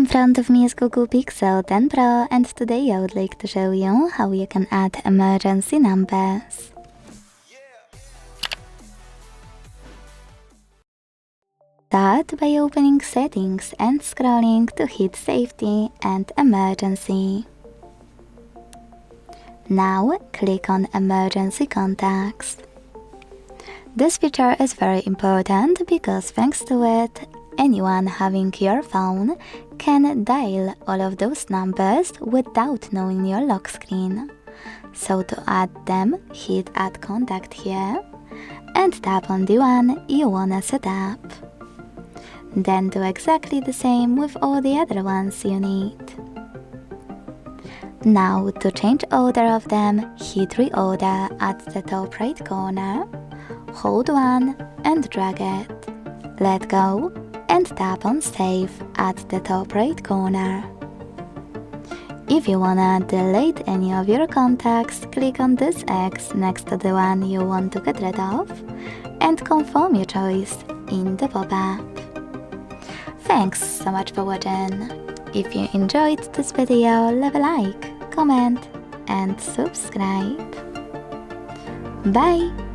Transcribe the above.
In front of me is Google Pixel 10 Pro, and today I would like to show you how you can add emergency numbers. Start by opening Settings and scrolling to hit Safety and Emergency. Now click on Emergency Contacts. This feature is very important because thanks to it, anyone having your phone can dial all of those numbers without knowing your lock screen. So to add them, hit Add Contact here and tap on the one you wanna set up. Then do exactly the same with all the other ones you need. Now to change order of them, hit Reorder at the top right corner, hold one and drag it. Let go and tap on Save at the top right corner. If you wanna delete any of your contacts, click on this X next to the one you want to get rid of and confirm your choice in the pop-up. Thanks so much for watching. If you enjoyed this video, leave a like, comment and subscribe. Bye!